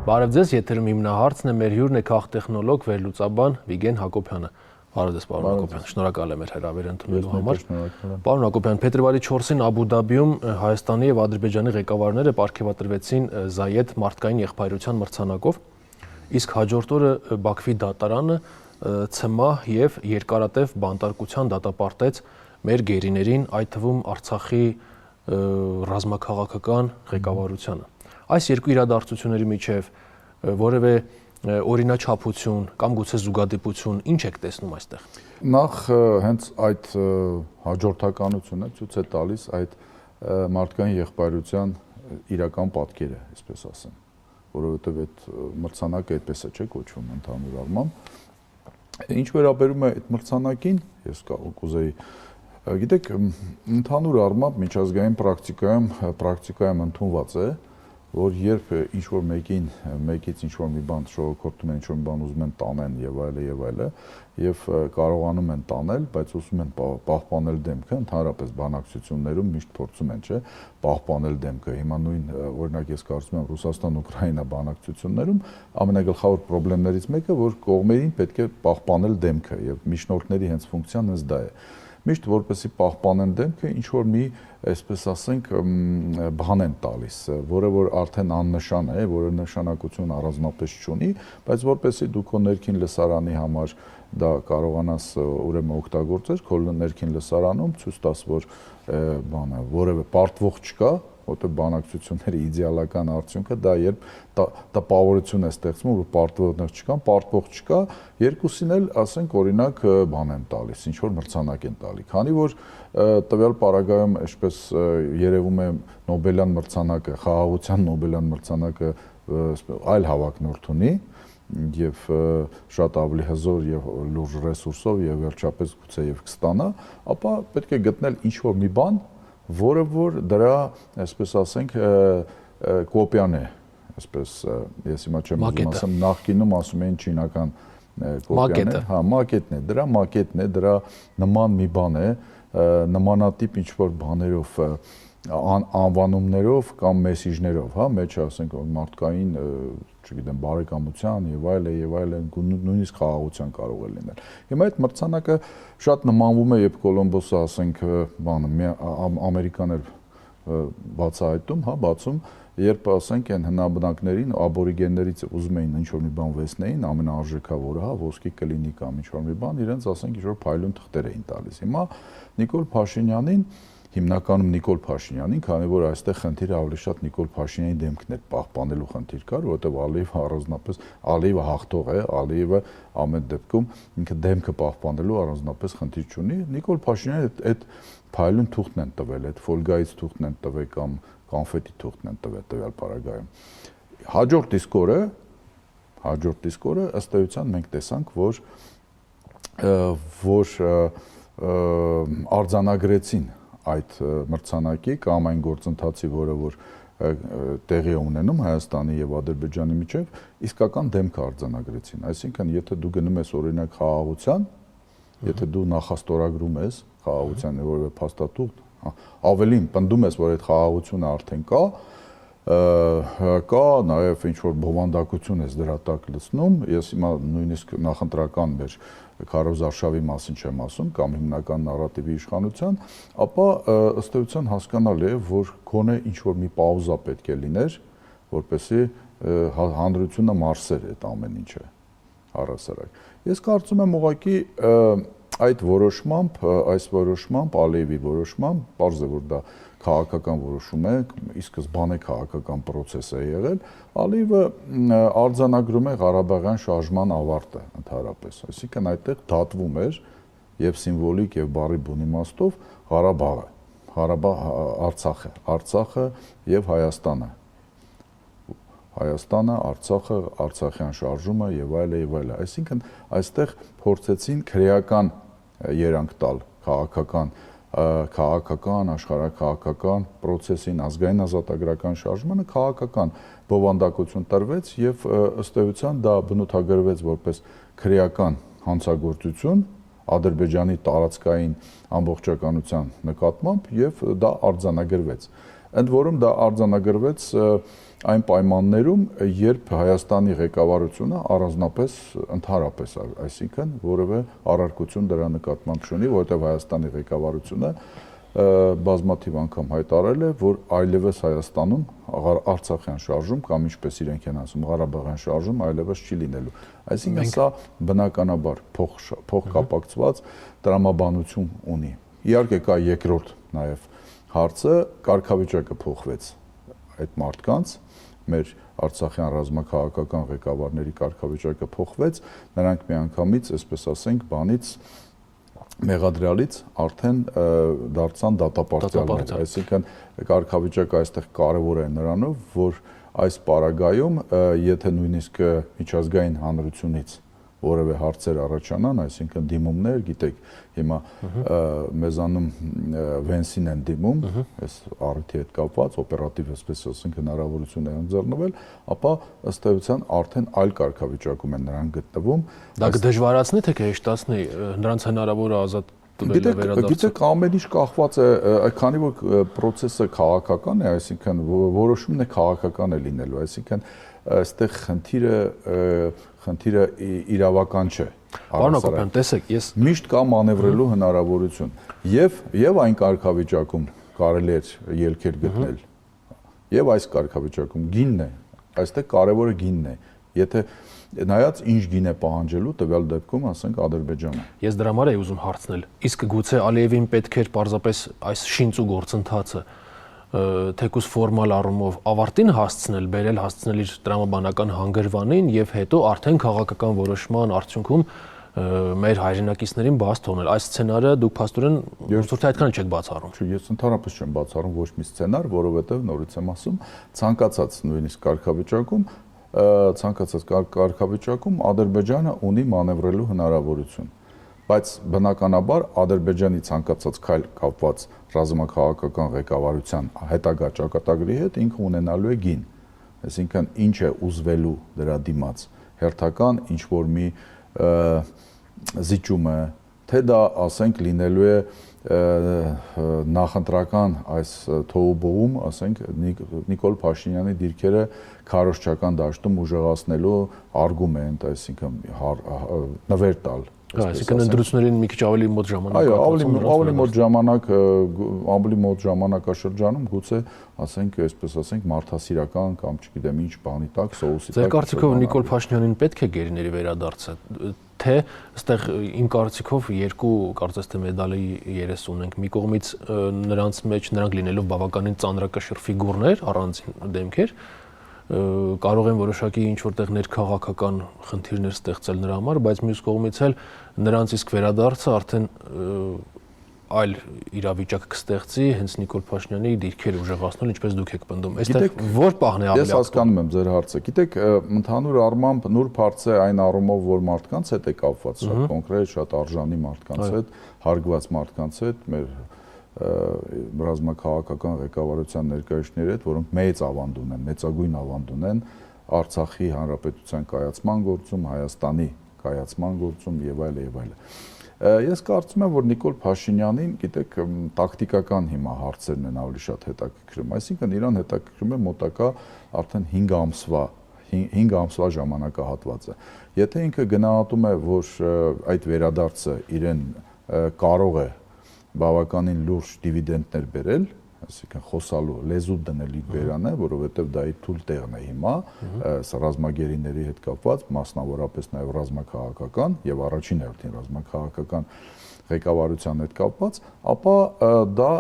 Բարև ձեզ, եթերում հիմնահարցն է, մեր հյուրն է քաղտեխնոլոգ, վերլուծաբան Վիգեն Հակոբյանը։ Բարև ձեզ, պարոն Հակոբյան, շնորհակալ եմ հրավերը ընդունելու համար։ Պարոն Հակոբյան, փետրվարի 4-ին Աբու Դաբիում Հայաստանի եւ Ադրբեջանի ղեկավարները պարգևատրվեցին Զայեդ մարդկային եղբայրության մրցանակով, իսկ հաջորդ օրը Բաքվի դատարանը ցմահ եւ երկարատև բանտարկության դատապարտեց մեր գերիներին, այդ թվում Արցախի ռազմաքաղաքական ղեկավարությանը։ Այս երկու իրադարձությունների միջև որևէ օրինաչափություն կամ գուցե զուգադիպություն ինչ եք տեսնում այստեղ։ Նախ հենց այդ հաջորդականությունը ցույց է տալիս այդ մարդկային եղբայրության իրական պատկերը, այսպես ասեմ, որովհետև այդ մրցանակը այդպես է կոչվում ընդհանուր առմամբ։ Ինչ վերաբերում է այդ մրցանակին, ես կուզեի, գիտեք, ընդհանուր առմամբ միջազգային պրակտիկայում ընդունված է, որ երբ ինչ-որ մեկից ինչ-որ մի բան շողոքորթում են, ինչ-որ մի բան ուզում են տանեն եւ այլը, եւ կարողանում են տանել, բայց ուզում են պահպանել դեմքը, ընդհանրապես բանակցություններում միշտ փորձում են, չէ, պահպանել դեմքը։ Հիմա նույն օրինակ ես կարծում եմ Ռուսաստան-Ուկրաինա բանակցություններում ամենագլխավոր խնդիրներից մեկը, որ կողմերին պետք է պահպանել դեմքը եւ միջնորդների հենց ֆունկցիան հենց դա է։ Միշտ որպեսզի պահպանեն դեմքը, ինչ որ մի, այսպես ասենք, բան են տալիս, որը որ արդեն աննշան է, որը նշանակություն առանձնապես չունի, բայց որպեսզի դու քո ներքին լսարանի համար դա կարողանաս ուրեմն օգտագործել, քո ներքին լսարանում ցույց տաս, որ բանը որևէ պարտվող չկա, որտեղ բանակցությունների իդեալական արդյունքը դա երբ տպավորություն է ստեղծվում, որ պարտվողներ չկան, պարտվող չկա, երկուսին էլ, ասենք, օրինակ բան են տալիս, ինչ որ մրցանակ են տալի։ Քանի որ տվյալ պարագայում, այսպես երևում է Նոբելյան մրցանակը, խաղաղության Նոբելյան մրցանակը այլ հավակնորդ ունի եւ շատ ավելի հզոր եւ լուրջ ռեսուրսով եւ վերջապես գուցե եւ կստանա, ապա պետք է գտնել ինչ որ մի բան, որը որ դրա, այսպես ասենք, կոպիան է, այսպես ես հիմա չեմ ուզում ասեմ, նախկինում ասում էին չինական կոպիան է, հա, մակետն է, դրա մակետն է, դրա նման մի բան է, նմանատիպ ինչ որ բաներով, անվանումներով կամ մեսիջներով, հա, մեջ ասենք մարդկային, չգիտեմ, բարեկամության եւ այլն, նույնիսկ խաղաղության կարող է լինել։ Հիմա այդ մրցանակը շատ նմանվում է, երբ Կոլումբոսը, ասենք, բանը ամերիկաներ բացահայտում, հա, բացում, երբ ասենք այն հնաբնակներին, աբորիգեններից ուզում էին ինչ-որ մի բան վերցնեին, ամենաարժեքավորը, հա, ոսկի կլինի կամ ինչ-որ մի բան, իրենց ասենք ինչ-որ փայլուն թղթեր էին տալիս։ Հիմա Նիկոլ Փաշինյանին, հիմնականում Նիկոլ Փաշինյանին, քանի որ այստեղ խնդիրը ավելի շատ Նիկոլ Փաշինյանի դեմքն էր պահպանելու խնդիր կար, որովհետև Ալիևը առանձնապես Ալիևը հաղթող է, Ալիևը ամեն դեպքում ինքը դեմքը պահպանելու առանձնապես խնդիր չունի։ Նիկոլ Փաշինյանը այդ փայլուն թուղթն են տվել, այդ ֆոլգայից թուղթն են տվել կամ կոնֆետի թուղթն են տվել տվյալ պարագայում։ Հաջորդ իսկ օրը ըստ էության մենք տեսանք, որ արձանագրեցին այդ մրցանակի կամ այն գործընթացի, որը որ տեղի է ունենում Հայաստանի եւ Ադրբեջանի միջեւ, իսկական դեմք արձանագրեցին։ Այսինքն, եթե դու գնում ես օրինակ խաղաղության, եթե դու նախաստորագրում ես խաղաղության որևէ փաստաթուղթ, ավելին պնդում ես, որ այդ խաղաղությունը արդեն կա նաեւ ինչ որ բովանդակություն ես դրա տակ լցնում, ես հիմա նույնիսկ նախընտրական մեր քարոզարշավի մասին չեմ ասում կամ հիմնական նարատիվի իշխանության, ապա ըստ էության հասկանալի է, որ գոնե ինչ որ մի պաուզա պետք է լիներ, որպեսզի հանրությունը մարսեր այդ ամեն ինչը առասարակ։ Ես կարծում եմ ուղղակի այդ որոշմամբ, Ալիևի որոշմամբ, պարզ է, որ դա քաղաքական որոշում է, ի սկզբանե քաղաքական process է եղել, Ալիևը արձանագրում է Ղարաբաղյան շարժման ավարտը ընդհանրապես, այսինքն այդտեղ դատվում էր եւ սիմվոլիկ եւ բառի բուն իմաստով Ղարաբաղը, Արցախը եւ Հայաստանը, Արցախը, Արցախյան շարժումը եւ այլն, այսինքն այստեղ փորձեցին քրեական երանգ տալ քաղաքական, աշխարհաքաղաքական process-ին, ազգային ազատագրական շարժմանը քաղաքական բովանդակություն տրվեց եւ ըստ էության դա բնութագրվեց որպես քրեական հանցագործություն Ադրբեջանի տարածքային ամբողջականության նկատմամբ եւ դա արձանագրվեց։ ընդ որում դա արձանագրվեց այն պայմաններում, երբ Հայաստանի ղեկավարությունը առանձնապես ընդհանրապես, այսինքն որևէ առարկություն դրա նկատմամբ չունի, որովհետև Հայաստանի ղեկավարությունը բազմաթիվ անգամ հայտարարել է, որ այլևս Հայաստանում Արցախյան շարժում կամ ինչպես իրենք են ասում Ղարաբաղյան շարժում այլևս չի լինելու։ Այսինքն սա բնականաբար փոխկապակցված տրամաբանություն ունի։ Իհարկե կա երկրորդ նաև հարցը, կարգավիճակը փոխվեց այդ մարդկանց, մեր արցախյան ռազմաքաղաքական ղեկավարների կարգավիճակը փոխվեց, նրանք միանգամից, այսպես ասենք, բանից մեղադրյալից արդեն դարձան դատապարտյալներ, այսինքն կարգավիճակը այստեղ կարևոր է նրանով, որ այս պարագայում, եթե նույնիսկ միջազգային հանրությունից որևէ հարցեր առաջանան, այսինքն դիմումներ, գիտեք, հիմա մեզանում Վենսին են դիմում, այս առիթի հետ կապված, օպերատիվ, այսպես ասենք, հնարավորություն է ընձեռնվել, ապա ըստ էության արդեն այլ կարգավիճակում են նրանք գտնվում։ Դա կդժվարացնի, թե կհեշտացնի նրանց հնարավոր ազատ Գիտեք, ամեն ինչ կախված է, քանի որ process-ը քաղաքական է, այսինքն որոշումն է քաղաքական է լինելու, այսինքն այստեղ խնդիրը իրավական չէ։ Պարոն Հակոբյան, տեսեք, ես միշտ կա մանևրելու հնարավորություն եւ այն կարգավիճակում կարելի է ելքեր գտնել։ Եվ այս կարգավիճակում գինն է, այստեղ կարևորը գինն է։ Եթե նայած ինչ գին է պահանջելու տվյալ դեպքում, ասենք Ադրբեջանը։ Ես դրա համար եի ուզում հարցնել, իսկ գուցե Ալիևին պետք էր պարզապես այս շինծու գործընթացը թեկուզ ֆորմալ առումով ավարտին հասցնել, բերել հասցնել իր տրամաբանական հանգրվանին եւ հետո արդեն քաղաքական որոշման արդյունքում մեր հայրենակիցներին բաց թողնել։ Այս սցենարը դուք փաստորեն ուսուցիչ այդքան չեք բացառում։ Չէ, ես ընդհանրապես չեմ բացառում ոչ մի սցենար, որովհետեւ նորից եմ ասում, ցանկացած նույնիսկ կարգավիճակում Ադրբեջանը ունի մանևրելու հնարավորություն, բայց բնականաբար Ադրբեջանի ցանկացած քայլ կապված ռազմաքաղաքական ղեկավարության հետագա ճակատագրի հետ ինքը ունենալու է գին, այսինքն ինչ է ուզվելու դրա դիմաց, հերթական ինչ որ մի զիջումը, թե դա ասենք լինելու է նախընտրական այս թոուբողում, ասենք Նիկոլ Փաշինյանի դիրքերը քարոզչական դաշտում ուժեղացնելու արգումենտ, այսինքն նվեր տալ։ Այսինքն ընտրություններին մի քիչ ավելի մոտ ժամանակ։ Այո, ավելի մոտ ժամանակաշրջանում գուցե ասենք, այսպես ասենք, մարդասիրական կամ չգիտեմ ինչ բանի տակ, սոուսի տակ։ Ձեր կարծիքով Նիկոլ Փաշինյանին պետք է գերիների վերադարձը, թե ըստեղ իմ կարծիքով երկու կարծես թե մեդալի երես ունենք։ Մի կողմից նրանց մեջ նրանք լինելով բավականին ծանրակշիռ ֆիգուրներ, առանձին դեմքեր, կարող են որոշակի ինչ որտեղ ներքաղաքական խնդիրներ ստեղծել նրա համար, բայց մյուս կողմից էլ նրանց իսկ վերադարձը արդեն այլ իրավիճակ կստեղծի հենց Նիկոլ Փաշինյանի դիրքերը ուժեղացնել, ինչպես դուք եք պնդում։ Այստեղ որ պահն է ավելի Ես հասկանում եմ ձեր հարցը։ Գիտեք, ընդհանուր առմամբ նուրբ հարց է այն առումով, որ մարդկանց հետ է կապված, շատ կոնկրետ, շատ արժանի մարդկանց հետ, հարգված մարդկանց հետ, մեր ռազմաքաղաքական ղեկավարության ներկայացուցիչների հետ, որոնք մեծ ավանդ ունեն, մեծագույն ավանդ ունեն Արցախի հանրապետության կայացման գործում, Հայաստանի կայացման գործում եւ այլ եւ այլ։ Ես կարծում եմ, որ Նիկոլ Փաշինյանին, գիտեք, տակտիկական հիմա հարցերն են ավելի շատ հետաքրքրում, այսինքն իրան հետաքրքրում է մոտակա արդեն 5 ամսվա ժամանակահատվածը։ Եթե ինքը գնահատում է, որ այդ վերադարձը իրեն կարող է բավականին լուրջ դիվիդենդներ բերել, այսինքն խոսալու, լեզու դնել իր բերանը, որովհետև դա իր թույլ տեղն է հիմա, ռազմագերիների հետ կապված, մասնավորապես նաև ռազմաքաղաքական եւ առաջին հերթին ռազմաքաղաքական ղեկավարության հետ կապված, ապա դա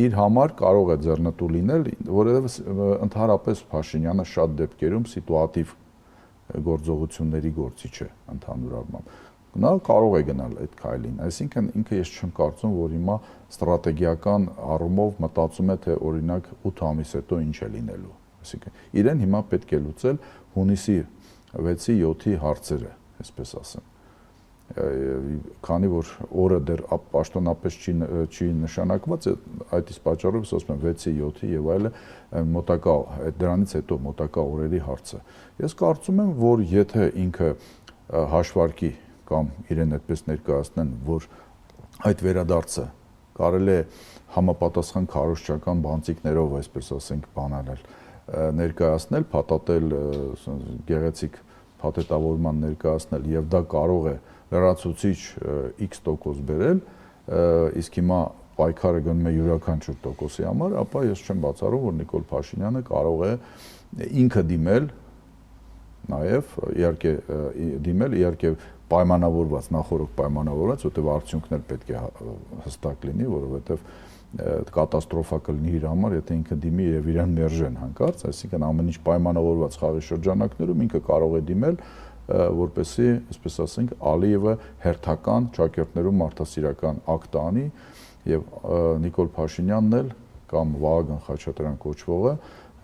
իր համար կարող է ձեռնտու լինել, որովհետև ընդհանրապես Փաշինյանը շատ դեպքերում սիտուատիվ գործողությունների գործիչ է ընդհանուր առմամբ։ Նա կարող է գնալ այդ քայլին, այսինքն ինքը ես չեմ կարծում, որ հիմա ստրատեգիական առումով մտածում է, թե օրինակ 8 ամիս հետո ինչ է լինելու, այսինքն իրեն հիմա պետք է լուծել հունիսի 6-ի 7-ի հարցերը, այսպես ասեմ, քանի որ օրը դեռ պաշտոնապես չի նշանակված, այդ իսկ պատճառով ասում եմ 6-ի 7-ի եւ այլը մոտակա դրանից հետո մոտակա օրերի հարցը։ Ես կարծում եմ, որ եթե ինքը հաշվարկի կամ իրեն այդպես ներկայացնեն, որ այդ վերադարձը կարելի է համապատասխան քարոզչական բանտիկներով, այսպես ասենք, բանանել, ներկայացնել, փաթաթել գեղեցիկ փաթեթավորման ներկայացնել եւ դա կարող է լրացուցիչ X% բերել, իսկ հիմա պայքարը գնում է յուրաքանչյուր տոկոսի համար, ապա ես չեմ բացառում, որ Նիկոլ Փաշինյանը կարող է ինքը դիմել, նաև իհարկե պայմանավորված, նախորդ պայմանավորված, որտեղ արդյունքն էլ պետք է հստակ լինի, որովհետև կատաստրոֆա կլինի իր համար, եթե ինքը դիմի եւ իրան մերժեն հանկարծ, այսինքն ամեն ինչ պայմանավորված խաղի շրջանակներում ինքը կարող է դիմել, որպեսզի, այսպես ասենք, Ալիևը հերթական ճակերտներում մարդասիրական ակտ անի եւ Նիկոլ Փաշինյանն էլ կամ Վահագն Խաչատրյան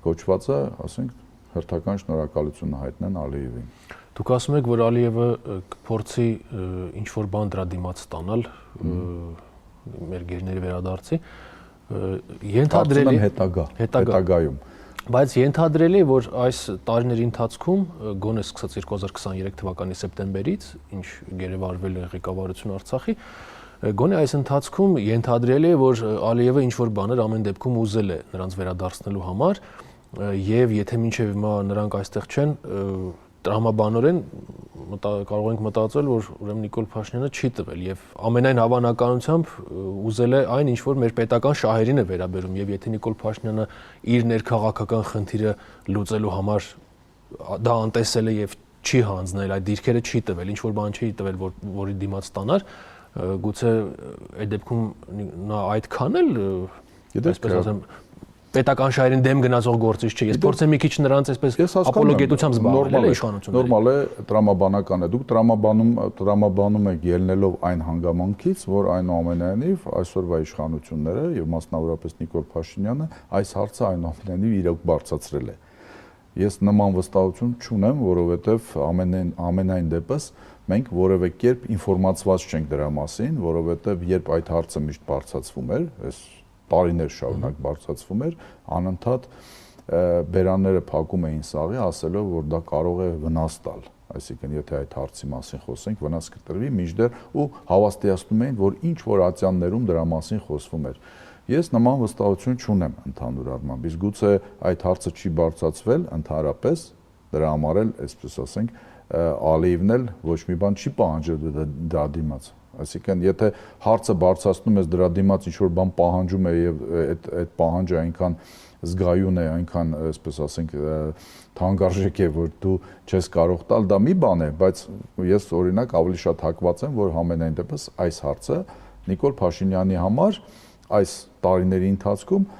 կոչվածը, ասենք, հերթական շնորհակալություն հայտնեն Ալիևին։ Դուք ասում եք, որ Ալիևը կփորձի ինչ-որ բան դրա դիմաց ստանալ մեր գերների վերադարձի, ենթադրելի հետագայում։ Բայց ենթադրելի է, որ այս տարիների ընթացքում, գոնե սկսած 2023 թվականի սեպտեմբերից, ինչ գերեվարվել է ղեկավարություն Արցախի, գոնե այս ընթացքում ենթադրելի է, որ Ալիևը ինչ-որ բաներ ամեն դեպքում ուզել է նրանց վերադարձնելու համար, եւ եթե մինչեւ հիմա նրանք այստեղ չեն, տրամաբանորեն կարող ենք մտածել, որ ուրեմն Նիկոլ Փաշինյանը չի տվել եւ ամենայն հավանականությամբ ուզել է այն, ինչ որ մեր պետական շահերին է վերաբերում եւ եթե Նիկոլ Փաշինյանը իր ներքաղաքական խնդիրը լուծելու համար դա անտեսել է եւ չի հանձնել, այդ դիրքերը չի տվել, ինչ որ բան չի տվել, որի դիմաց ստանար, գուցե այդ դեպքում նա այդքան էլ, այսպես ասեմ, պետական շահերին դեմ գնացող գործիչ չէ։ Ես փորձեմ մի քիչ նրանց այսպես ապոլոգետությամբ զբաղվել իշխանությունների։ Նորմալ է, տրամաբանական է։ Դուք տրամաբանում եք ելնելով այն հանգամանքից, որ այնուամենայնիվ այսօրվա իշխանությունները եւ մասնավորապես Նիկոլ Փաշինյանը այս հարցը այնուամենայնիվ իրոք բարձրացրել է։ Ես նման վստահություն չունեմ, որովհետեւ ամենայն դեպս մենք որևէ կերպ ինֆորմացված չենք դրա մասին, որովհետեւ երբ այդ հարցը միշտ բարձրացվում էր, այս տարիներ շարունակ բարձրացվում էր, անընդհատ բերանները փակում էին սաղի, ասելով, որ դա կարող է վնաս տալ, այսինքն եթե այդ հարցի մասին խոսենք, վնաս կտրվի, մինչդեռ ու հավաստիացնում էին, որ ինչ որ ատյաններում դրա մասին խոսվում էր։ Ես նման վստահություն չունեմ ընդհանուր առմամբ, իսկ գուցե այդ հարցը չի բարձրացվել ընդհանրապես, դրա համար էլ, այսպես ասենք, Ալիևն էլ ոչ մի բան չի պահանջել դրա դիմաց։ Այսինքն, եթե հարցը բարձրացնում ես դրա դիմաց ինչ-որ բան պահանջում է եւ այդ պահանջը այնքան զգայուն է, այնքան, այսպես ասենք, թանկարժեք է, որ դու չես կարող տալ, դա մի բան է, բայց ես օրինակ ավելի շատ հակված եմ, որ համենայն դեպս այս հարցը Նիկոլ Փաշինյանի համար այս տարիների ընթացքում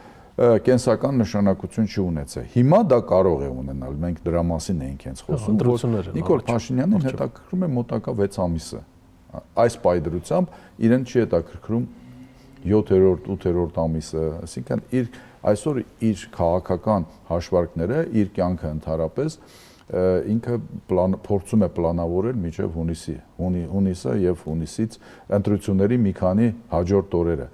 կենսական նշանակություն չունեցել։ Հիմա դա կարող է ունենալ, մենք դրա մասին էինք հենց խոսում, որ Նիկոլ Փաշինյանին հետաքրքրում է մոտակա 6 ամիսը։ Այս պայդրությամբ իրեն չի հետաքրքրում 7-րդ, 8-րդ ամիսը, այսինքն այսօր իր քաղաքական հաշվարկները, իր կյանքը ընդհանրապես ինքը փորձում է պլանավորել մինչև հունիսը եւ հունիսից ընտրությունների մի քանի հաջորդ օրերը։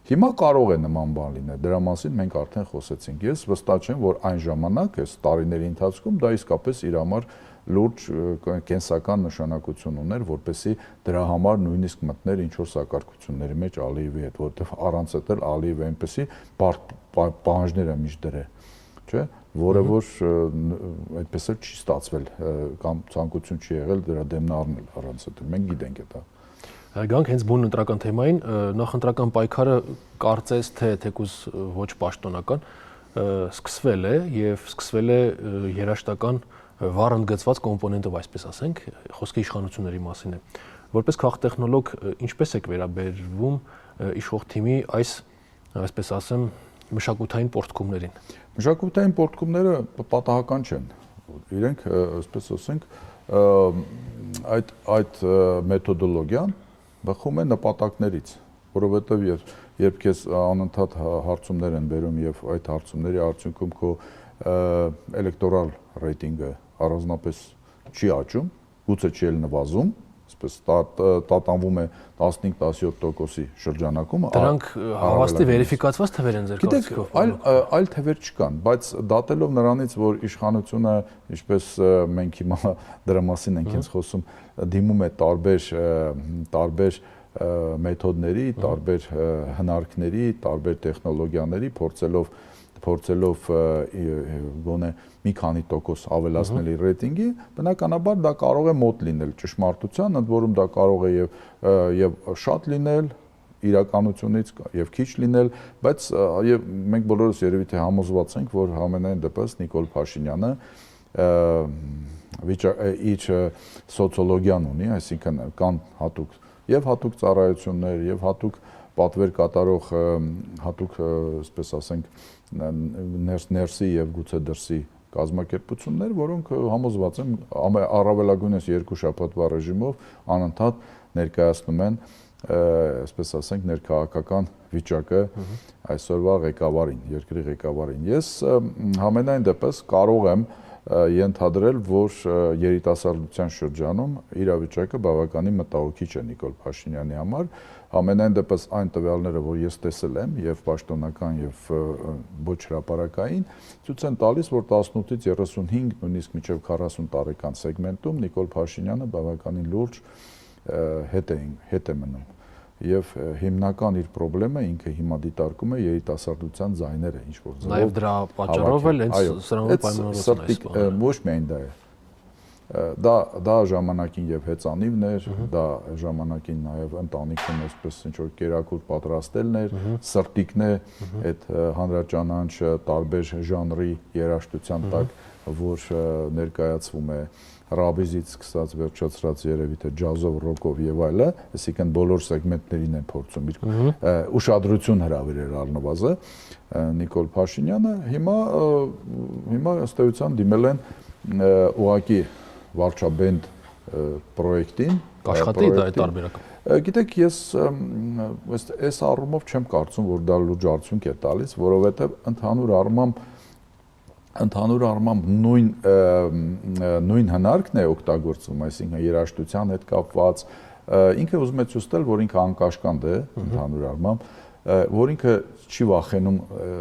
Հիմա կարող է նման բան լինել, դրա մասին մենք արդեն խոսեցինք։ Ես վստահ եմ, որ այն ժամանակ, այս տարիների ընթացքում դա իսկապես իր համար լուրջ կենսական նշանակություն ուներ, որպեսզի դրա համար նույնիսկ մտներ ինչ-որ սակարկությունների մեջ Ալիևի հետ, որովհետև առանց այդ Ալիևը այնպեսի պահանջներ է միշտ դրել, չէ՞, որը որ այդպես էլ չի ստացվել կամ ցանկություն չի եղել դրա դեմն առնել առանց այդ, մենք գիտենք դա։ Գանք հենց բուն ընտրական թեմային, նախընտրական պայքարը կարծես թե թեկուզ ոչ պաշտոնական սկսվել է եւ սկսվել է երաշտական վառ ընդգծված կոմպոնենտով, այսպես ասենք, խոսքը իշխանությունների մասին է։ Որպես քաղտեխնոլոգ, ինչպես եք վերաբերվում իշխող թիմի այս, այսպես ասեմ, մշակութային պորտկումներին։ Մշակութային պորտկումները պատահական չեն։ Իրենք, այսպես ասենք, այդ մեթոդոլոգիան բխում է նպատակներից, որովհետև երբ քեզ անընդհատ հարցումներ են բերում եւ այդ հարցումների արդյունքում քո էլեկտորալ ռեյտինգը առանձնապես չի աճում, գուցե չի էլ նվազում, այսպես տատանվում է 15-17%-ի շրջանակում։ Դրանք հավաստի վերիֆիկացված թվեր են ձեր կարծիքով։ Այլ թվեր չկան, բայց դատելով նրանից, որ իշխանությունը, ինչպես մենք հիմա դրա մասին ենք հենց խոսում, դիմում է տարբեր մեթոդների, տարբեր հնարքների, տարբեր տեխնոլոգիաների փորձելով գոնե մի քանի տոկոս ավելացնել իր ռեյտինգի, բնականաբար դա կարող է մոտ լինել ճշմարտության, ընդ որում դա կարող է եւ շատ լինել իրականությունից եւ քիչ լինել, բայց եւ մենք բոլորս երևի թե համոզված ենք, որ համենայն դեպս Նիկոլ Փաշինյանը իր սոցիոլոգիան ունի, այսինքն կան հատուկ ծառայություններ եւ հատուկ պատվեր կատարող հատուկ, այսպես ասենք, ներսի եւ գուցե դրսի կազմակերպություններ, որոնք համոզված են առավելագույնս 2 շաբաթվա ռեժիմով անընդհատ ներկայացնում են, այսպես ասենք, ներքաղաքական վիճակը այսօրվա ղեկավարին, երկրի ղեկավարին։ Ես համենայն դեպս կարող եմ ենթադրել, որ երիտասարդության շրջանում իրավիճակը բավականին մտահոգիչ է Նիկոլ Փաշինյանի համար, համենայն դեպս այն տվյալները, որ ես տեսել եմ եւ պաշտոնական եւ ոչ հրապարակային, ցույց են տալիս, որ 18-ից 35, նույնիսկ մինչեւ 40 տարեկան սեգմենտում Նիկոլ Փաշինյանը բավականին լուրջ հետ է մնում։ Եվ հիմնական իր խնդրեմը ինքը հիմա դիտարկում է երիտասարդության ձայները, ինչ որ ձևով։ Նաև դրա պատճառով էլ հենց սրանով պայմանավորվածություն է։ Ոչ միայն դա է։ Դա ժամանակին եւ հեծանիվն էր, դա ժամանակին նաեւ ընտանիքում այսպես ինչ որ կերակուր պատրաստելն էր, սրտիկն է այդ հանրաճանաչ տարբեր ժանրի երաժշտության տակ, որ ներկայացվում է ռաբիզից սկսած վերջացրած երևի թե ջազով, ռոկով եւ այլը, այսինքն բոլոր սեգմենտներին են փորձում իր ուշադրություն հրավիրել առնվազն Նիկոլ Փաշինյանը, հիմա ըստ էության դիմել են ուղղակի վարչաբենդ պրոյեկտին, կաշխատի դա այդ տարբերակը։ Գիտեք, ես այս առումով չեմ կարծում, որ դա լուրջ արդյունք է տալիս, որովհետեւ ընդհանուր առմամբ նույն հնարքն է օգտագործվում, այսինքն երաժշտության հետ կապված, ինքը ուզում է ցույց տալ, որ ինքը անկաշկանդ է ընդհանուր առմամբ, որ ինքը չի վախենում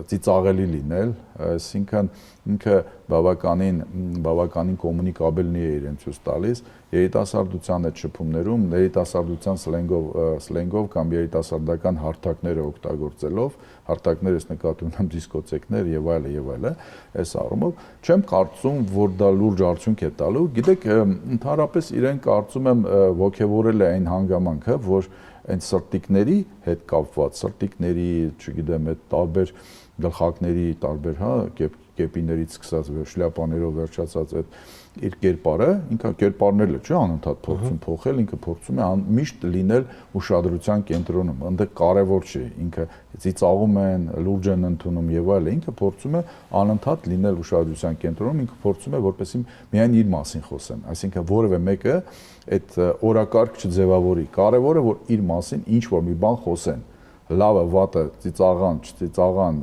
ծիծաղելի լինել, այսինքն ինքը բավականին կոմունիկաբելնի է իրեն ցույց տալիս, երիտասարդության այդ շփումներում, երիտասարդության սլենգով կամ երիտասարդական հարթակները օգտագործելով, հարթակներ ես նկատի ունեմ դիսկոթեկներ եւ այլը, այս առումով չեմ կարծում, որ դա լուրջ արդյունք է տալու, գիտեք, ընդհանրապես իրեն կարծում եմ ոգևորել է այն հանգամանքը, որ այն սրտիկների հետ կապված, սրտիկների, չգիտեմ, այդ տարբեր գլխակների, տարբեր, կեպիներից սկսած շլյապաներով վերջացած այդ իր կերպարը, ինքը կերպարներն չէ անընդհատ փորձում փոխել, ինքը փորձում է միշտ լինել ուշադրության կենտրոնում, այնտեղ կարևոր չէ, ինքը ծիծաղում են, լուրջ են ընդունում եւ այլն, ինքը փորձում է անընդհատ լինել ուշադրության կենտրոնում, ինքը փորձում է որպեսզի միայն իր մասին խոսեն, այսինքն որևէ մեկը այդ օրակարգ չձևավորի, կարևորը որ իր մասին ինչ որ մի բան խոսեն, լավը, վատը, ծիծաղան, չծիծաղան,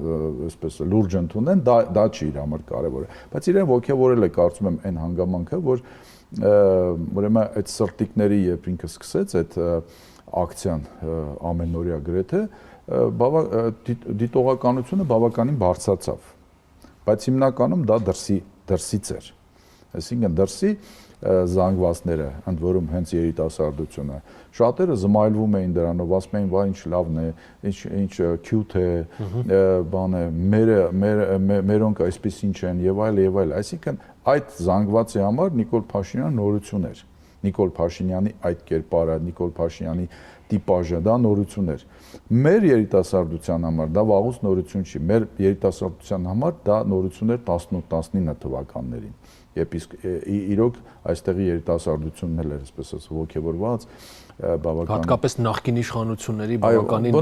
այսպես լուրջ ընդունեն, դա չի իր համար կարևորը, բայց իրեն ոգևորել է կարծում եմ այն հանգամանքը, որ ուրեմն այդ սրտիկների երբ ինքը սկսեց այդ ակցիան ամենօրյա գրեթե, դիտողականությունը բավականին բարձրացավ, բայց հիմնականում դա դրսից էր, այսինքն դրսի զանգվածները, ընդ որում հենց երիտասարդությունը, շատերը զմայլվում էին դրանով, ասում էին, վայ ինչ լավն է, ինչ քյութ է, բան է, մերոնք այսպես ինչ են եւ այլ, այսինքն այդ զանգվածի համար Նիկոլ Փաշինյանը նորություն էր, Նիկոլ Փաշինյանի այդ կերպարը, Նիկոլ Փաշինյանի տիպաժը, դա նորություն էր։ Մեր երիտասարդության համար դա վաղուց նորություն չի, մեր երիտասարդության համար դա նորություն էր 18-19 թվականներին։ Եվ իսկ իրոք այստեղի երիտասարդությունն էլ էր, այսպես ասած, ոգևորված, բավական հատկապես նախկին իշխանությունների բավականին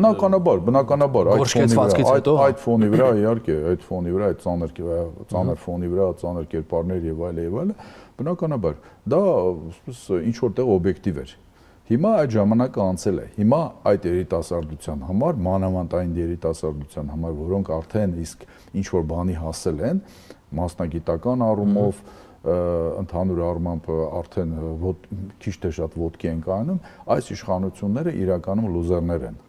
բնականաբար այդ ֆոնի վրա, իհարկե, այդ ֆոնի վրա, այդ ծանր ֆոնի վրա, ծանր կերպարներ եւ այլն, բնականաբար դա ինչ որտեղ օբյեկտիվ էր։ Հիմա այդ ժամանակը անցել է։ Հիմա այդ երիտասարդության համար, մանավանդ այն երիտասարդության համար, որոնք արդեն իսկ ինչ որ բանի հասել են, մասնագիտական առումով, ընդհանուր առմամբ արդեն քիչ թե շատ ոտքի են կայանում, այս իշխանությունները իրականում լուզերներ են։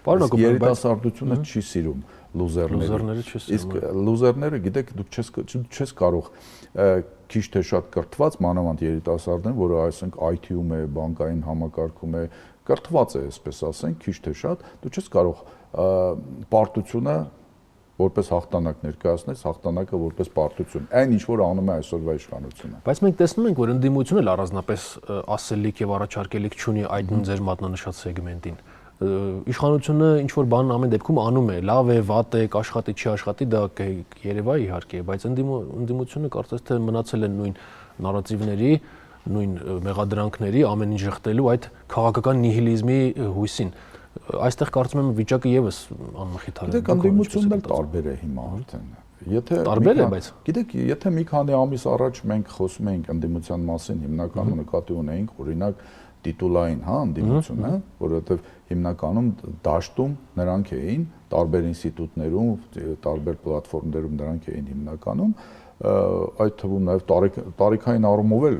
Իսկ երիտասարդությունը չի սիրում լուզերները։ Իսկ լուզերները, գիտեք, դուք չես կարող քիչ թե շատ կրթված մանավանդ երիտասարդն, որը այսինքն IT-ում է, բանկային համակարգում է, կրթված է, այսպես ասենք, քիչ թե շատ, դու չես կարող պարտությունը որպես հաղթանակ ներկայացնել, հաղթանակը որպես պարտություն։ Այն ինչ որ անում է այսօրվա իշխանությունը։ Բայց մենք տեսնում ենք, որ ընդդիմությունը էլ առանձնապես ասելիք եւ առաջարկելիք չունի այդ նույն ձեր մատնանշած սեգմենտին։ Իշխանությունը ինչ որ բան ամեն դեպքում անում է, լավ է, վատ է, կաշխատի, չի աշխատի, դա երևա իհարկե, բայց ընդդիմությունը կարծես թե մնացել են նույն նարատիվների, նույն մեղադրանքների, ամեն ինչ ժխտելու այդ քաղաքական նիհիլիզմի հույսին։ Այստեղ կարծում եմ վիճակը եւս անմխիթար է։ Գիտեք, ընդդիմությունն էլ տարբեր է հիմա արդեն։ Եթե տարբեր է, բայց գիտեք, եթե մի քանի ամիս առաջ մենք խոսում էինք ընդդիմության մասին, հիմնականում նկատի ունեինք օրինակ տիտուլային, հա, ընդդիմությունը, որովհետև հիմնականում դաշտում նրանք էին, տարբեր ինստիտուտներում, տարբեր պլատֆորմներում նրանք էին հիմնականում, այդ թվում նաև տարիքային առումով էլ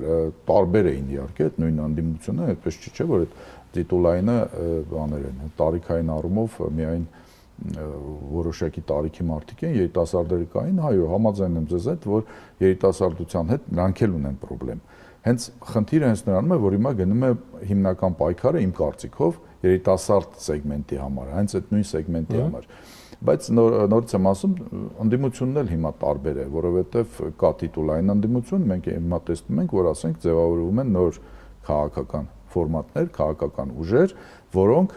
տարբեր էին իհարկե, այդ նույն ընդդիմությունը, այդպես չէ, որ այդ տիտուլայինը բաներ են, տարիքային առումով միայն որոշակի տարիքի մարդիկ են, երիտասարդները կային, հայո, համաձայն եմ ձեզ հետ, որ երիտասարդության հետ նրանք էլ ունեն խնդրեմ։ Հենց խնդիրը հենց նրանում է, որ հիմա գնում է հիմնական պայքարը իմ կարծիքով երիտասարդ սեգմենտի համար, հենց այդ նույն սեգմենտի համար։ Բայց նորից եմ ասում, ընդդիմությունն էլ հիմա տարբեր է, որովհետև կա տիտուլային ընդդիմություն, մենք հիմա տեսնում ենք, որ ասենք ձևավորվում են նոր քաղաքական ֆորմատներ, քաղաքական ուժեր, որոնք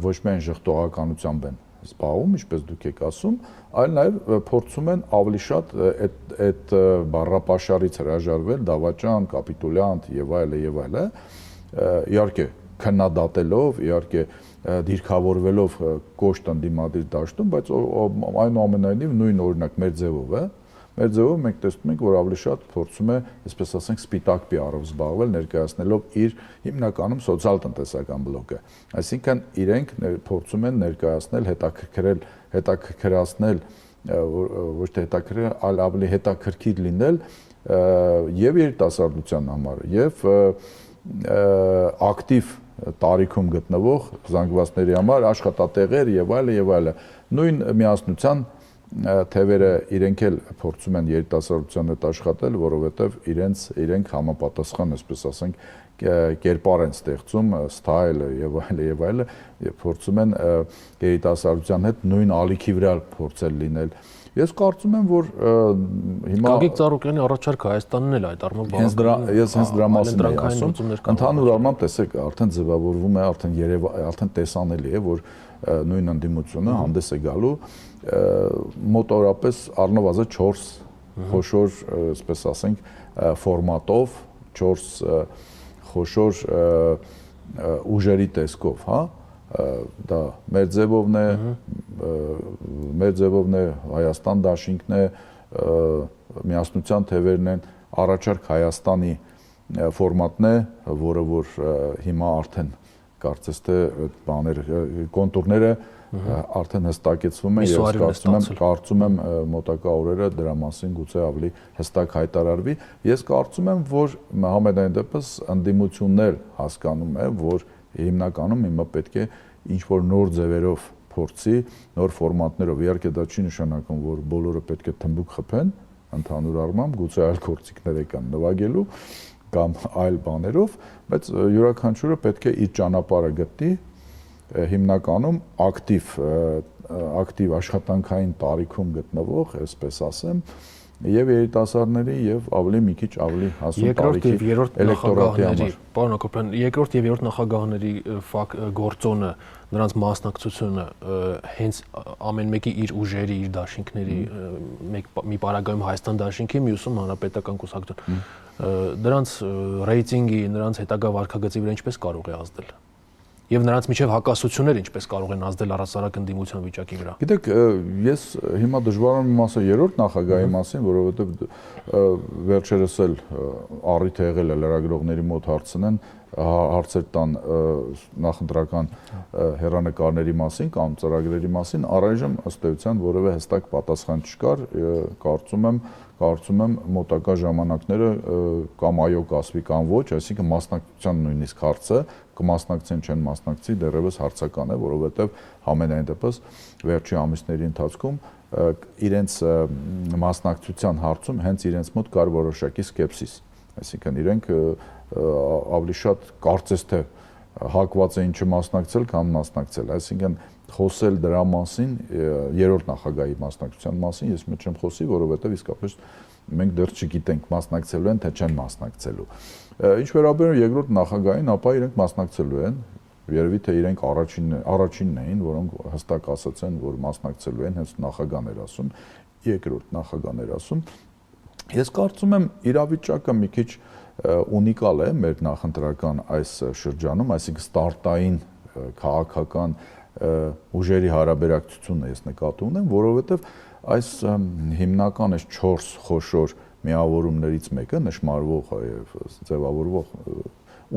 ոչ միայն ժխտողականությամբ են զբաղվում, ինչպես դուք եք ասում, այլ նաև փորձում են ավելի շատ այդ բառապաշարից հրաժարվել, դավաճան, կապիտուլյանտ եւ այլը, իհարկե քննադատելով, իհարկե դիրքավորվելով կոշտ ընդդիմադիր դաշտում, բայց այնուամենայնիվ նույն օրինակ մեր ձևով է։ Մեր ձևով մենք տեսնում ենք, որ ավելի շատ փորձում է, այսպես ասենք, սպիտակ պիարով զբաղվել, ներկայացնելով իր հիմնականում սոցիալ-տնտեսական բլոկը։ Այսինքն իրենք փորձում են ներկայացնել, հետաքրքրացնել, ոչ թե հետաքրքրել, այլ ավելի հետաքրքիր լինել եւ երիտասարդության համար, եւ ակտիվ տարիքում գտնվող զանգվածների համար աշխատատեղեր եւ այլը, նույն միասնության թևերը իրենք էլ փորձում են երիտասարդության հետ աշխատել, որովհետև իրենք համապատասխան, այսպես ասենք, կերպար են ստեղծում, ստայլը եւ այլը, փորձում են երիտասարդության հետ նույն ալիքի վրա փորձել լինել։ Ես կարծում եմ, որ հիմա Գագիկ Ծառուկյանի առաջարկը Հայաստանն էլ այդ առումով ես հենց դրա մասին եմ ասում, ընդհանուր առմամբ տեսեք, արդեն ձևավորվում է, արդեն տեսանելի է, որ նույն ընդդիմությունը հանդես է գալու մոտորապես առնվազն 4 խոշոր, այսպես ասենք, ֆորմատով, 4 խոշոր ուժերի տեսքով, հա, դա մեր ձևովն է, Հայաստան դաշինքն է, միասնության թևերն են, առաջարկ Հայաստանի ֆորմատն է, որը որ հիմա արդեն կարծես թե կոնտուրները արդեն հստակեցվում են եւ կարծում եմ մոտակա օրերը դրա մասին գուցե ավելի հստակ հայտարարվի։ Ես կարծում եմ, որ համենայն դեպս ընդդիմություններ հասկանում է, որ հիմնականում հիմա պետք է ինչ-որ նոր ձևերով փորձի, նոր ֆորմատներով։ Իհարկե դա չի նշանակում, որ բոլորը պետք է թմբուկ խփեն, ընդհանուր առմամբ գուցե այլ գործիքներ կան նվագելու կամ այլ բաներով, բայց յուրաքանչյուրը պետք է իր ճանապարհը գտնի, հիմնականում ակտիվ աշխատանքային տարիքում գտնվող, այսպես ասեմ, եւ երիտասարդների եւ ավելի մի քիչ ավելի հասուն տարիքի էլեկտորատի համար։ Պարոն Հակոբյան, երկրորդ եւ երրորդ նախագահների գործոնը, նրանց մասնակցությունը հենց ամեն մեկի իր ուժերի, իր դաշինքների մի պարագայում Հայաստան դաշինքի, մյուսում հանրապետական կուսակցություն, դրանց ռեյտինգի, նրանց հետագա վարքագծի վրա ինչպես կարող է ազդել։ Եվ նրանց միջև հակասությունները ինչպես կարող են ազդել առասարակ ընդդիմության վիճակի վրա։ Գիտեք, ես հիմա դժվարանում եմ ասել երրորդ նախագահի մասին, որովհետև վերջերս էլ առիթ է եղել լրագրողների մոտ հարցեր տան նախընտրական հեռանկարների մասին կամ ծրագրերի մասին, առայժմ ըստ էության որևէ հստակ պատասխան չկար, կարծում եմ մոտակա ժամանակները կամ այո կասվի կամ ոչ, այսինքն մասնակցության նույնիսկ հարցը կմասնակցեն չեն մասնակցի դեռևս հարցական է, որովհետև ամենայն դեպս վերջի ամիսների ընթացքում իրենց մասնակցության հարցում հենց իրենց մոտ կար որոշակի սկեպսիս, այսինքն իրենք ավելի շատ կարծես թե հակված էին չմասնակցել կամ մասնակցել, այսինքն խոսել դրա մասին երրորդ նախագահի մասնակցության մասին ես միշտ չեմ խոսի, որովհետև իսկապես մենք դեռ չգիտենք մասնակցելու են թե չեն մասնակցելու։ Ինչ վերաբերում երկրորդ նախագահին, ապա իրենք մասնակցելու են, երևի թե իրենք առաջինն էին, որոնք հստակ ասացին, որ մասնակցելու են, հենց նախագահն էր ասում, երկրորդ նախագահն էր ասում։ Ես կարծում եմ իրավիճակը մի քիչ ունիկալ է մեր նախընտրական այս շրջանում, այսինքն ստարտային քաղաքական ուժերի հարաբերակցությունը ես նկատի ունեմ, որովհետև այս հիմնական այս 4 խոշոր միավորումներից մեկը նշмарվող եւ ձևավորվող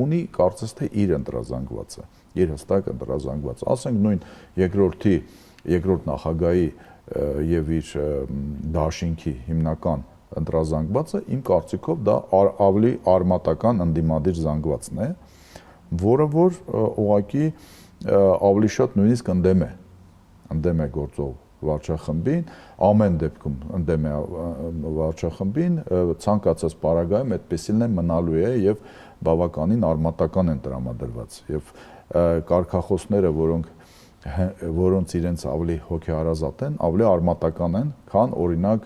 ունի կարծես թե իր ընտրազանգվածը, իր հստակ ընտրազանգվածը, ասենք նույն երկրորդ նախագահի եւ իր դաշինքի հիմնական ընտրազանգվածը իմ կարծիքով դա ավելի արմատական ընդդիմադիր զանգվածն է, որը որ ուղղակի ավելի շատ նույնիսկ ընդդեմ է գործող վարչախմբին, ամեն դեպքում ընդդեմ է վարչախմբին, ցանկացած պարագայում այդպեսին է մնալու է եւ բավականին արմատական են տրամադրված եւ կարգախոսները, որոնց իրենց ավելի հոգեհարազատ են, ավելի արմատական են, քան օրինակ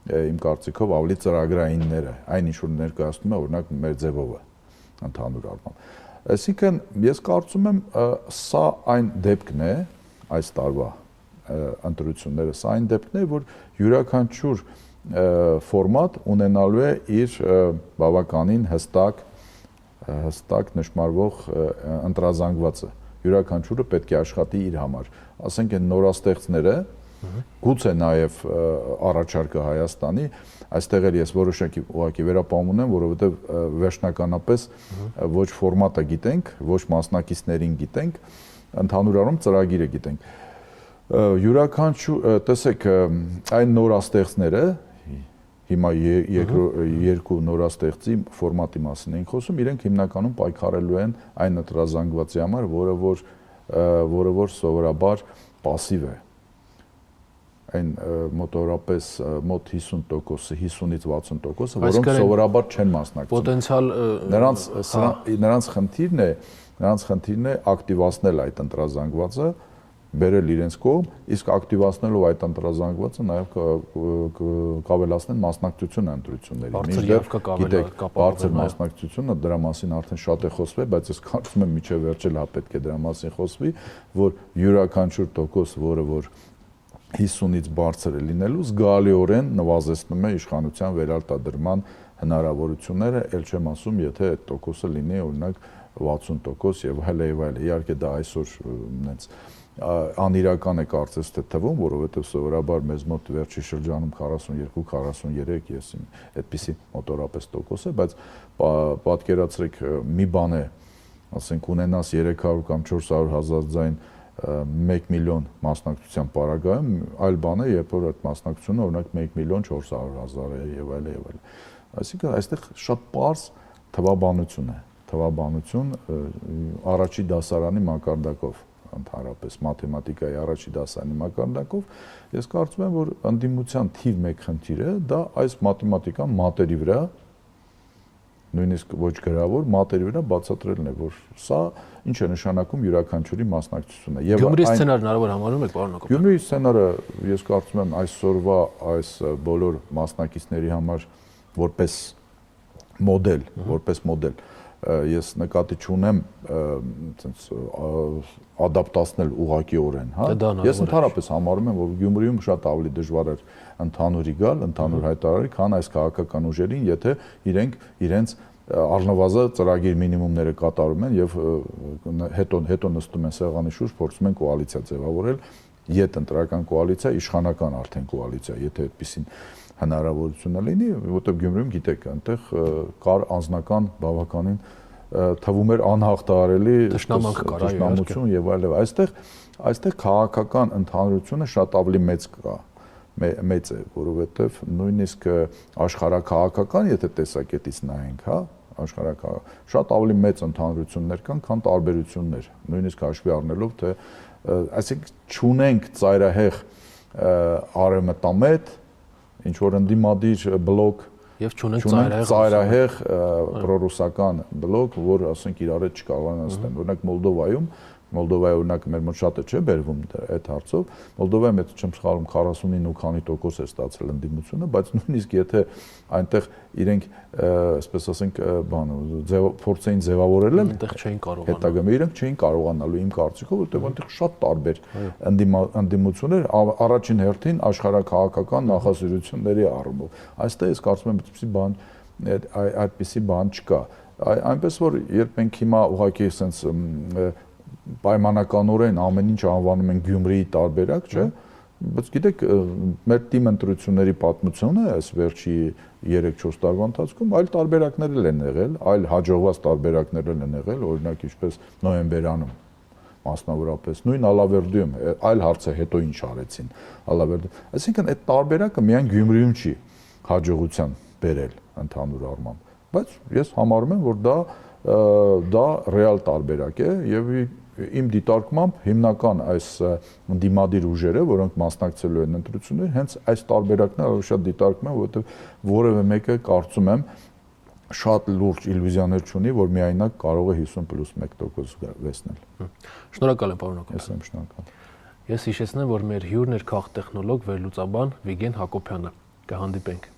իմ կարծիքով ավելի ծրագրայինները, այն ինչ որ ներկայացնում է օրինակ մեր ձևովը ընդհանուր առմամբ։ Այսինքն ես կարծում եմ սա այն դեպքն է այս տարվա ընտրությունները, սա այն դեպքն է, որ յուրաքանչյուր ֆորմատ ունենալու է իր բավականին հստակ նշмарվող ընտրազանգվածը։ Յուրաքանչյուրը պետք է աշխատի իր համար։ Ասենք այն նորաստեղծները, գուցե նաև առաջարկը Հայաստանի, այստեղ էլ ես որոշակի ուղղակի վերապահում ունեմ, որովհետև վերջնականապես ոչ ֆորմատը գիտենք, ոչ մասնակիցներին գիտենք, ընդհանուր առմամբ ծրագիրը գիտենք։ Յուրաքանչյուր, տեսեք, այն նորաստեղծները, հիմա երկու նորաստեղծի ֆորմատի մասին ենք խոսում, իրենք հիմնականում պայքարելու են այն ընտրազանգվածի համար, որը որ սովորաբար պասիվ է։ Այն մոտավորապես մոտ 50%-ը, 50-ից 60%-ը, որոնք սովորաբար չեն մասնակցում։ Պոտենցիալ նրանց խնդիրն է ակտիվացնել այդ ընտրազանգվածը, բերել իրենց կողմ, իսկ ակտիվացնելով այդ ընտրազանգվածը նաև կավելացնեն մասնակցությունը ընտրությունների։ Բարձր մասնակցությունը, դրա մասին արդեն շատ է խոսվել, բայց ես կարծում եմ միջև վերջել հա պետք է դրա մասին խոսվի, որ յուրաքանչյուր տոկոս, որը որ 50-ից բարձր է լինելու, զգալիորեն նվազեցնում է իշխանության վերարտադրման հնարավորությունները, ել չեմ ասում, եթե այդ տոկոսը լինի օրինակ 60% եւ այլ։ Իհարկե դա այսօր նենց անիրական է կարծես թե թվում, որովհետև սովորաբար մեզ մոտ վերջի շրջանում 42-43 ես այդպիսի մոտորապես տոկոս է, բայց պատկերացրեք մի բան է, ասենք ունենաս 300 կամ 400 հազար ձայն 1 միլիոն մասնակցության պարագայում, այլ բան է, երբ որ այդ մասնակցությունը օրինակ 1 միլիոն 400 հազար է եւ այլ։ Այսինքն այստեղ շատ պարզ թվաբանություն է, առաջի դասարանի մակարդակով, ընդհանրապես մաթեմատիկայի առաջի դասարանի մակարդակով, ես կարծում եմ, որ ընդդիմության թիվ 1 խնդիրը դա այս մաթեմատիկան մատերի վրա, նույնիսկ ոչ գրավոր մատերի վրա բացատրելն է, որ սա ինչ է նշանակում յուրաքանչյուրի մասնակցությունը։ Գյումրի սցենարն հնարավոր համարում եք, պարոն Հակոբյան։ Գյումրի սցենարը ես կարծում եմ այսօրվա այս բոլոր մասնակիցների համար որպես մոդել ես նկատի չունեմ ցենց ադապտացնել ուղղակիորեն, հա։ Ես ընդհանրապես համարում եմ, որ Գյումրիում շատ ավելի դժվար է ընդհանուրի գալ, ընդհանուր հայտարարի, քան այս քաղաքական ուժերին, եթե իրենց առնվազն ծրագիր մինիմումները կատարում են եւ հետո նստում են սեղանի շուրջ, փորձում են կոալիցիա ձևավորել, յետ ընտրական կոալիցիա, իշխանական արդեն կոալիցիա, եթե այդպեսին հնարավորությունը լինի, որտեղ Գյումրիում գիտեք, այնտեղ կար անձնական բավականին թվում էր անհաղթահարելի դժնամություն եւ այլ։ Այստեղ քաղաքական ընդհանրությունը շատ ավելի մեծ է, որովհետեւ նույնիսկ աշխարհաքաղաքական, եթե տեսակետից նայենք, հա, շատ ավելի մեծ ընդհանրություններ կան, քան տարբերություններ, նույնիսկ հաշվի առնելով, թե այսինքն չունենք ծայրահեղ արևմտամետ ինչ որ ընդդիմադիր բլոկ Եվ չունենք ծայրահեղ պրոռուսական բլոկ, որ ասենք իրար հետ չկարողանան ստեն։ Օրինակ Մոլդովայի օրինակ մեր մոտ շատ է չէ բերվում այդ հարցով։ Մոլդովայում եթե չեմ սխալվում 49 ու քանի տոկոս է ստացել ընդդիմությունը, բայց նույնիսկ եթե այնտեղ իրենք, այսպես ասենք, փորձեին ձևավորել են, այնտեղ չէին կարողանա։ Հետագայում իրենք չէին կարողանալու իմ կարծիքով, որտեղ այնտեղ շատ տարբեր ընդդիմություններ, առաջին հերթին աշխարհաքաղաքական նախասիրությունների առումով։ Այստեղ ես կարծում եմ այդպիսի բան չկա։ Այնպես որ երբ մենք հիմա ուղղակի sense պայմանականորեն ամեն ինչ անվանում են Գյումրիի տարբերակ, չէ՞, բայց գիտեք, մեր թիմ ընտրությունների պատմությունը այս վերջի 3-4 տարվա ընթացքում այլ տարբերակներ են եղել, այլ հաջողված տարբերակներ են եղել, օրինակ ինչպես նոյեմբերանում մասնավորապես նույն Ալավերդիում, այլ հարցը հետո ինչ արեցին Ալավերդիում։ Այսինքն այդ տարբերակը միայն Գյումրիում չի հաջողության բերել ընդհանուր առմամբ, բայց ես համարում եմ, որ դա ռեալ տարբերակ է եւ իմ դիտարկմամբ հիմնական այս դիմադիր ուժերը, որոնք մասնակցելու են ընտրություններին, հենց այս տարբերակն ավելի շատ դիտարկում են, որովհետեւ որևէ մեկը կարծում եմ շատ լուրջ իլյուզիաներ չունի, որ միայնակ կարող է 50+1% վերցնել։ Շնորհակալ եմ, պարոն Հակոբյան։ Ես եմ շնորհակալ։ Ես հիշեցնեմ, որ մեր հյուրն էր քաղտեխնոլոգ, վերլուծաբան Վիգեն Հակոբյանը։ Կհանդիպենք։